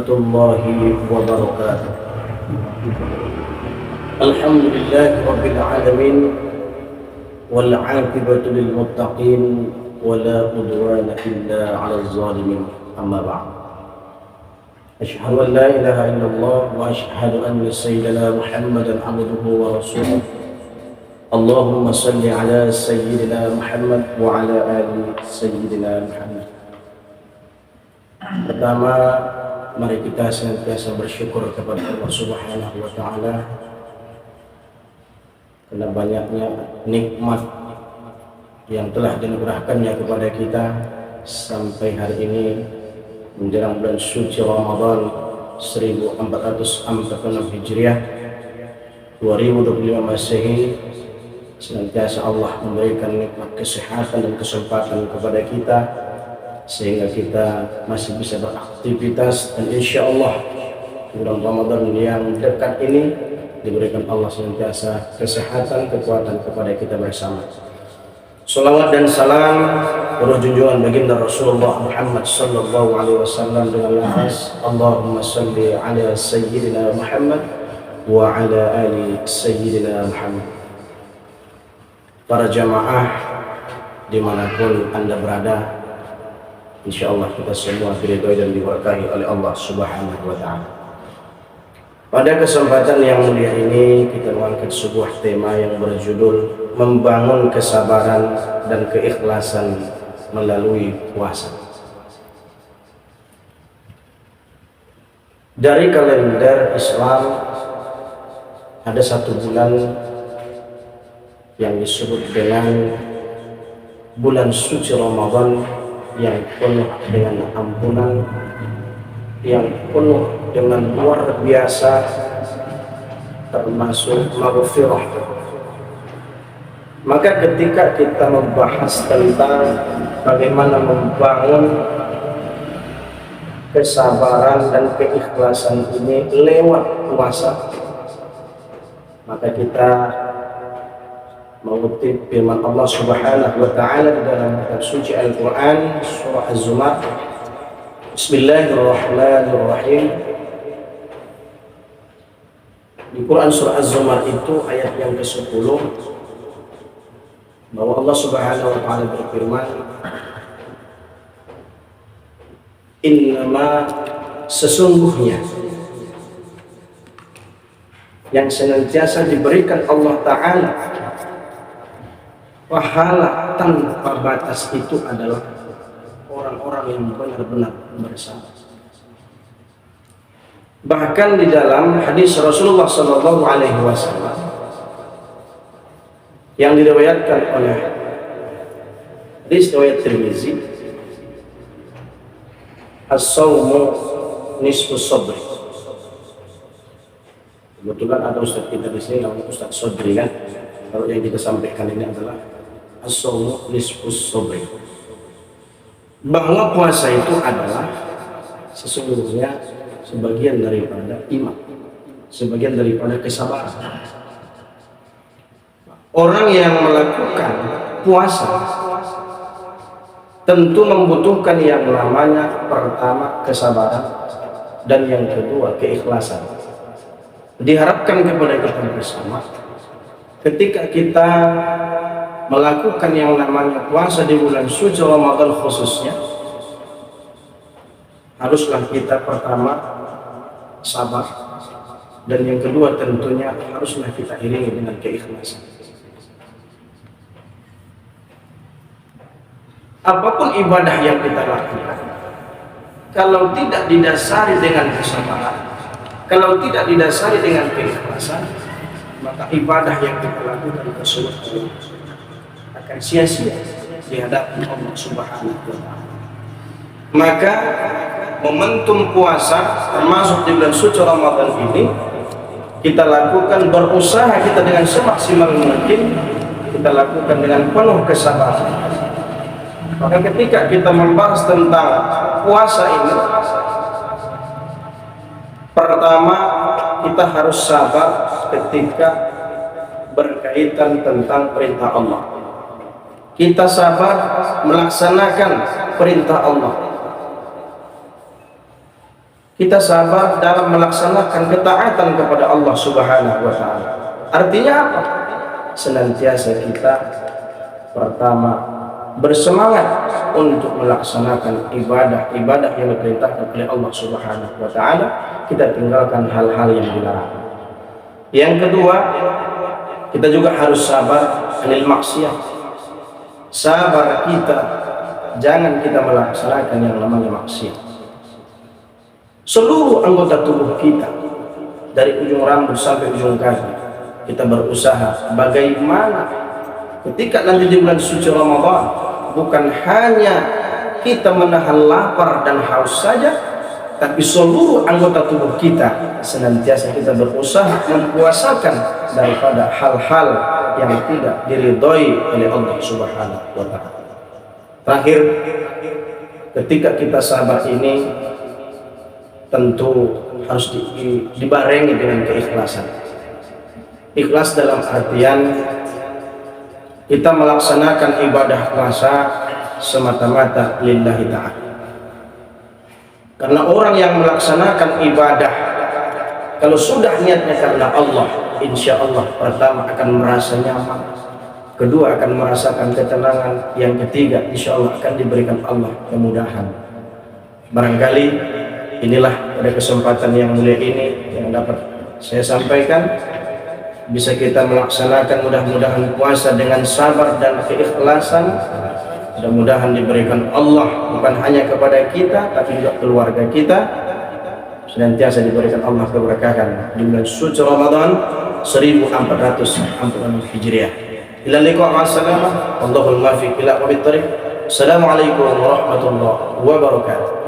warahmatullahi wabarakatuh. Alhamdulillahi rabbil alamin wal 'aqibatu lil muttaqin wala udwana illa 'alal zalimin. Amma ba'd. Asyhadu an la ilaha illallah wa asyhadu anna sayyidana Muhammadan 'abduhu wa rasuluh. Allahumma salli ala sayyidina Muhammad wa ala ali sayyidina Muhammad. Pertama, mari kita senantiasa bersyukur kepada Allah Subhanahu wa taala karena banyaknya nikmat yang telah dianugerahkannya kepada kita sampai hari ini menjelang bulan suci Ramadan 1446 Hijriah 2025 Masehi. Senantiasa Allah memberikan nikmat kesehatan dan kesempatan kepada kita sehingga kita masih bisa beraktivitas, dan insya Allah bulan Ramadan yang dekat ini diberikan Allah senantiasa kesehatan, kekuatan kepada kita bersama. Salawat dan salam berjunjungan baginda Rasulullah Muhammad sallallahu alaihi wasallam dengan lafaz Allahumma salli ala sayyidina Muhammad wa ala ali sayyidina Muhammad. Para jamaah dimanapun Anda berada, insyaallah kita semua diridhoi dan diberkahi oleh Allah Subhanahu wa taala. Pada kesempatan yang mulia ini kita mengangkat sebuah tema yang berjudul membangun kesabaran dan keikhlasan melalui puasa. Dari kalender Islam ada satu bulan yang disebut dengan bulan suci Ramadan yang penuh dengan ampunan, yang penuh dengan luar biasa, termasuk maghfirah. Maka ketika kita membahas tentang bagaimana membangun kesabaran dan keikhlasan ini lewat puasa, maka kita mengutip firman Allah Subhanahu wa taala di dalam kitab suci Al-Qur'an surah Az-Zumar. Bismillahirrahmanirrahim. Di Quran surah Az-Zumar itu ayat yang ke-10 bahwa Allah Subhanahu wa taala berfirman, innama, sesungguhnya yang senantiasa diberikan Allah taala pahala tanpa batas itu adalah orang-orang yang benar-benar bersabar. Bahkan di dalam hadis Rasulullah Sallallahu Alaihi Wasallam yang diriwayatkan oleh hadis riwayat Tirmizi, as-sawmu nisfus sabri. Kebetulan ada ustaz kita di sini namanya Ustaz Sodri kan. Kalau yang kita sampaikan ini adalah as-sawmu nisfus sabri, bahwa puasa itu adalah sesungguhnya sebagian daripada iman, sebagian daripada kesabaran. Orang yang melakukan puasa tentu membutuhkan yang namanya pertama kesabaran dan yang kedua keikhlasan. Diharapkan kepada kita bersama ketika kita melakukan yang namanya puasa di bulan suci Ramadan khususnya, haruslah kita pertama sabar, dan yang kedua tentunya haruslah kita iringi dengan keikhlasan. Apapun ibadah yang kita lakukan, kalau tidak didasari dengan kesabaran, kalau tidak didasari dengan keikhlasan, maka ibadah yang kita lakukan tersebut akan sia-sia di hadapan Allah Subhanahu wa taala. Maka momentum puasa termasuk di bulan suci Ramadan ini kita lakukan, berusaha kita dengan semaksimal mungkin kita lakukan dengan penuh kesabaran. Maka ketika kita membahas tentang puasa ini, pertama kita harus sabar ketika berkaitan tentang perintah Allah. Kita sabar melaksanakan perintah Allah. kita sabar dalam melaksanakan ketaatan kepada Allah Subhanahu wa taala. Artinya apa? Senantiasa kita pertama bersemangat untuk melaksanakan ibadah-ibadah yang diperintahkan oleh Allah Subhanahu wa taala, kita tinggalkan hal-hal yang dilarang. Yang kedua, kita juga harus sabar anil maksiat. Sabar kita, jangan kita melaksanakan yang namanya maksiat. Seluruh anggota tubuh kita, dari ujung rambut sampai ujung kaki, kita berusaha bagaimana ketika nanti di bulan suci Ramadan, bukan hanya kita menahan lapar dan haus saja, tapi seluruh anggota tubuh kita senantiasa kita berusaha mempuasakan daripada hal-hal yang tidak diridhoi oleh Allah Subhanahu wa taala. Terakhir, ketika kita sabar ini tentu harus dibarengi dengan keikhlasan. Ikhlas dalam artian kita melaksanakan ibadah puasa semata-mata lillahi ta'ala. Karena orang yang melaksanakan ibadah, kalau sudah niatnya karena Allah, insya Allah pertama akan merasa nyaman, kedua akan merasakan ketenangan, yang ketiga insya Allah akan diberikan Allah kemudahan. Barangkali inilah pada kesempatan yang mulia ini yang dapat saya sampaikan, bisa kita melaksanakan mudah-mudahan puasa dengan sabar dan keikhlasan. Mudah-mudahan diberikan Allah bukan hanya kepada kita tapi juga keluarga kita, senantiasa diberikan Allah keberkahan di bulan suci Ramadan 1446 Hijriah. Ila liqa ma'assalamah, Allahul muwaffiq ila aqwamit thariq. Assalamualaikum warahmatullahi wabarakatuh.